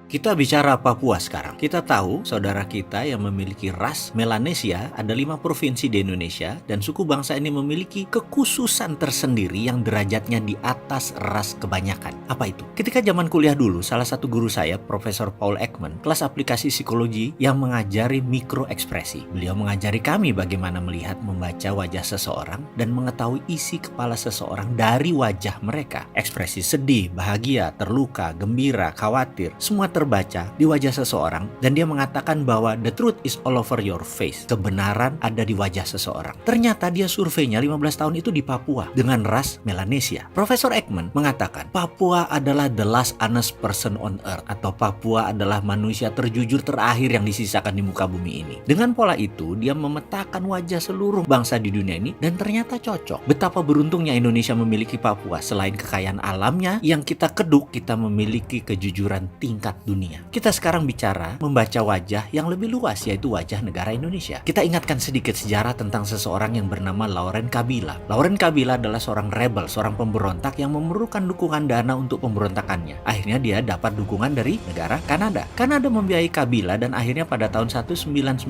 Kita bicara Papua sekarang. Kita tahu saudara kita yang memiliki ras Melanesia ada 5 provinsi di Indonesia dan suku bangsa ini memiliki kekhususan tersendiri yang derajatnya di atas ras kebanyakan. Apa itu? Ketika zaman kuliah dulu, salah satu guru saya, Profesor Paul Ekman, kelas aplikasi psikologi yang mengajari mikroekspresi. Beliau mengajari kami bagaimana melihat membaca wajah seseorang dan mengetahui isi kepala seseorang dari wajah mereka. Ekspresi sedih, bahagia, terluka, gembira, khawatir, semua terbaca di wajah seseorang dan dia mengatakan bahwa the truth is all over your face. Kebenaran ada di wajah seseorang. Ternyata dia surveinya 15 tahun itu di Papua dengan ras Melanesia. Profesor Ekman mengatakan Papua adalah the last honest person on earth, atau Papua adalah manusia terjujur terakhir yang disisakan di muka bumi ini. Dengan pola itu dia memetakan wajah seluruh bangsa di dunia ini dan ternyata cocok. Betapa beruntungnya Indonesia memiliki Papua. Selain kekayaan alamnya yang kita keduk, kita memiliki kejujuran tingkat dunia. Kita sekarang bicara membaca wajah yang lebih luas, yaitu wajah negara Indonesia. Kita ingatkan sedikit sejarah tentang seseorang yang bernama Laurent Kabila. Laurent Kabila adalah seorang rebel, seorang pemberontak yang memerlukan dukungan dana untuk pemberontakannya. Akhirnya dia dapat dukungan dari negara Kanada. Kanada membiayai Kabila dan akhirnya pada tahun 1991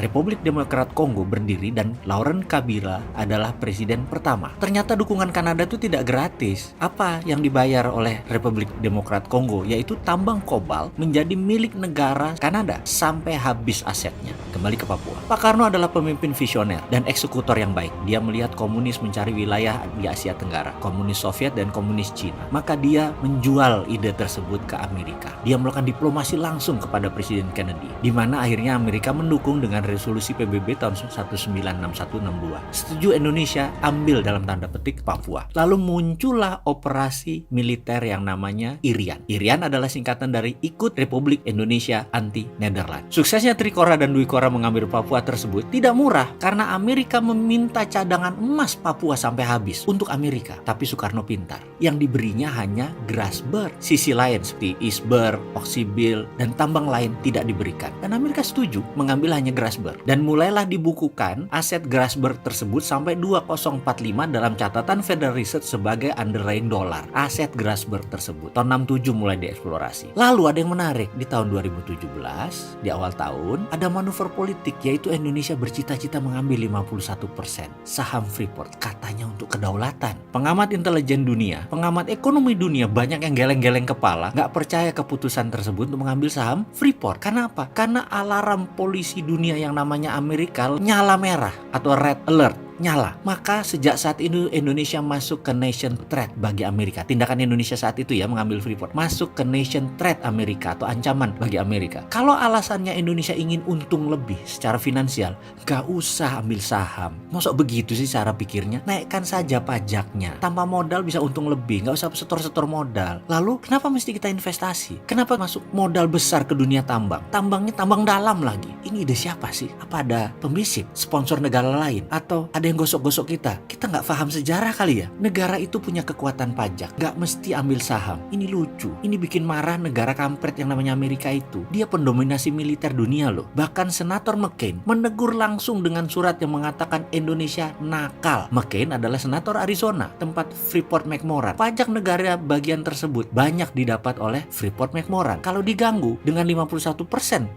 Republik Demokrat Kongo berdiri dan Laurent Kabila adalah presiden pertama. Ternyata dukungan Kanada itu tidak gratis. Apa yang dibayar oleh Republik Demokrat Kongo? Yaitu tambang kobalt menjadi milik negara Kanada sampai habis asetnya. Kembali ke Papua. Pak Karno adalah pemimpin visioner dan eksekutor yang baik. Dia melihat komunis mencari wilayah di Asia Tenggara, komunis Soviet dan komunis Cina. Maka dia menjual ide tersebut ke Amerika. Dia melakukan diplomasi langsung kepada Presiden Kennedy, di mana akhirnya Amerika mendukung dengan resolusi PBB tahun 1961-62. Setuju Indonesia ambil dalam tanda petik Papua. Lalu muncullah operasi militer yang namanya IRIAN. IRIAN adalah singkatan dari Ikut Republik Indonesia Anti Nederland. Suksesnya Trikora dan Dwi Kora mengambil Papua tersebut tidak murah karena Amerika meminta cadangan emas Papua sampai habis untuk Amerika. Tapi Soekarno pintar. Yang diberinya hanya Grasberg. Sisi lain seperti Iceberg, Oksibil, dan tambang lain tidak diberikan. Dan Amerika setuju mengambil hanya Grasberg. Dan mulailah dibukukan aset Grasberg tersebut sampai 2045 dalam catatan Federal Reserve sebagai underlying dollar. Aset Grasberg tersebut. Tahun 67 mulai dieksplorasi. Lalu ada yang menarik. Di tahun 2017, di awal tahun, ada manuver politik, yaitu Indonesia bercita-cita mengambil 51% saham Freeport, katanya untuk kedaulatan. Pengamat intelijen dunia, pengamat ekonomi dunia banyak yang geleng-geleng kepala, nggak percaya keputusan tersebut untuk mengambil saham Freeport. Karena apa? Karena alarm polisi dunia yang namanya Amerika nyala merah atau red alert. Nyala. Maka sejak saat itu Indonesia masuk ke nation threat bagi Amerika. Tindakan Indonesia saat itu ya mengambil Freeport masuk ke nation threat Amerika atau ancaman bagi Amerika. Kalau alasannya Indonesia ingin untung lebih secara finansial, gak usah ambil saham. Masa begitu sih cara pikirnya? Naikkan saja pajaknya. Tanpa modal bisa untung lebih. Gak usah setor-setor modal. Lalu kenapa mesti kita investasi? Kenapa masuk modal besar ke dunia tambang? Tambangnya tambang dalam lagi. Ini ide siapa sih? Apa ada pembisik? Sponsor negara lain? Atau ada yang gosok-gosok kita? Kita nggak paham sejarah kali ya? Negara itu punya kekuatan pajak, nggak mesti ambil saham. Ini lucu. Ini bikin marah negara kampret yang namanya Amerika itu. Dia pendominasi militer dunia loh. Bahkan Senator McCain menegur langsung dengan surat yang mengatakan Indonesia nakal. McCain adalah senator Arizona, tempat Freeport McMoran. Pajak negara bagian tersebut banyak didapat oleh Freeport McMoran. Kalau diganggu dengan 51%,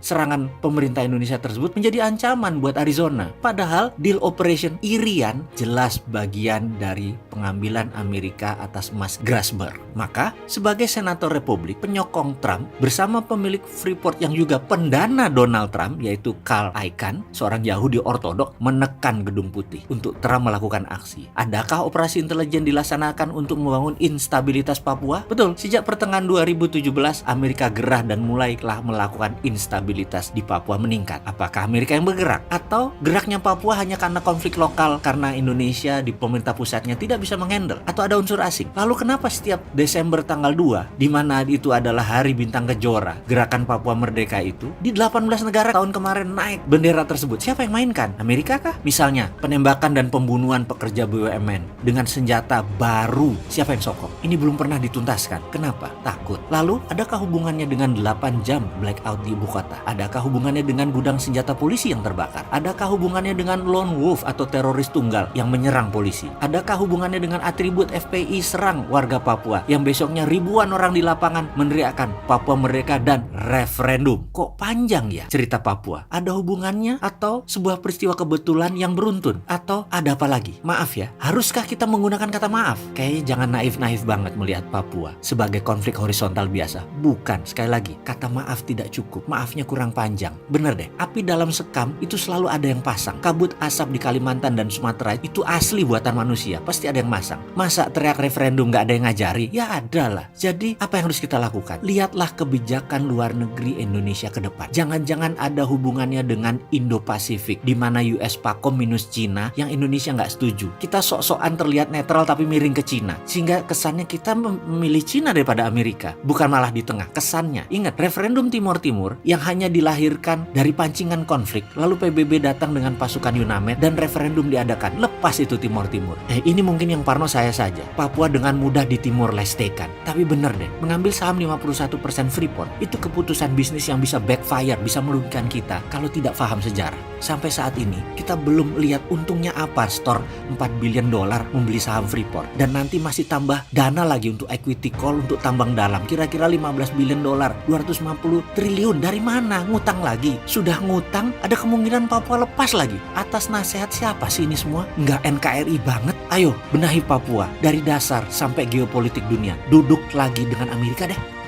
serangan pemerintah Indonesia tersebut menjadi ancaman buat Arizona. Padahal deal operation IRIAN jelas bagian dari pengambilan Amerika atas emas Grasberg. Maka sebagai senator Republik penyokong Trump bersama pemilik Freeport yang juga pendana Donald Trump, yaitu Carl Icahn, seorang Yahudi ortodok, menekan Gedung Putih untuk Trump melakukan aksi. Adakah operasi intelijen dilaksanakan untuk membangun instabilitas Papua? Betul, sejak pertengahan 2017 Amerika gerah dan mulailah melakukan instabilitas di Papua meningkat. Apakah Amerika yang bergerak? Atau geraknya Papua hanya karena konflik lokal karena Indonesia di pemerintah pusatnya tidak bisa menghandle? Atau ada unsur asing? Lalu kenapa setiap Desember tanggal 2, di mana itu adalah Hari Bintang Kejora, gerakan Papua Merdeka itu, di 18 negara tahun kemarin naik bendera tersebut? Siapa yang mainkan? Amerika kah? Misalnya, penembakan dan pembunuhan pekerja BUMN dengan senjata baru. Siapa yang sokong? Ini belum pernah dituntaskan. Kenapa? Takut. Lalu, adakah hubungannya dengan 8 jam blackout di ibu kota? Adakah hubungannya dengan gudang senjata polisi yang terbakar? Adakah hubungannya dengan lone wolf atau teroris teroris tunggal yang menyerang polisi? Adakah hubungannya dengan atribut FPI serang warga Papua yang besoknya ribuan orang di lapangan meneriakkan Papua Merdeka dan referendum? Kok panjang ya cerita Papua? Ada hubungannya atau sebuah peristiwa kebetulan yang beruntun? Atau ada apa lagi? Maaf ya, haruskah kita menggunakan kata maaf? Kayaknya jangan naif-naif banget melihat Papua sebagai konflik horizontal biasa. Bukan, sekali lagi, kata maaf tidak cukup. Maafnya kurang panjang. Bener deh, api dalam sekam itu selalu ada yang pasang. Kabut asap di Kalimantan dan Sumatera itu asli buatan manusia. Pasti ada yang masang. Masa teriak referendum gak ada yang ngajari? Ya ada lah. Jadi apa yang harus kita lakukan? Lihatlah kebijakan luar negeri Indonesia ke depan. Jangan-jangan ada hubungannya dengan Indo-Pasifik, di mana US Pakom minus Cina yang Indonesia nggak setuju. Kita sok-sokan terlihat netral tapi miring ke Cina. Sehingga kesannya kita memilih Cina daripada Amerika. Bukan malah di tengah. Kesannya. Ingat, referendum Timor Timur yang hanya dilahirkan dari pancingan konflik. Lalu PBB datang dengan pasukan UNAMED dan referendum diadakan. Lepas itu Timor Timur. Ini mungkin yang parno saya saja. Papua dengan mudah di Timor Lestekan. Tapi bener deh, mengambil saham 51% Freeport itu keputusan bisnis yang bisa backfire, bisa merugikan kita kalau tidak paham sejarah. Sampai saat ini kita belum lihat untungnya apa store $4 billion membeli saham Freeport, dan nanti masih tambah dana lagi untuk equity call untuk tambang dalam kira-kira $15 billion, 250 triliun. Dari mana? Ngutang lagi. Sudah ngutang, ada kemungkinan Papua lepas lagi. Atas nasihat siapa sih ini semua? Nggak NKRI banget. Ayo benahi Papua dari dasar sampai geopolitik dunia. Duduk lagi dengan Amerika deh.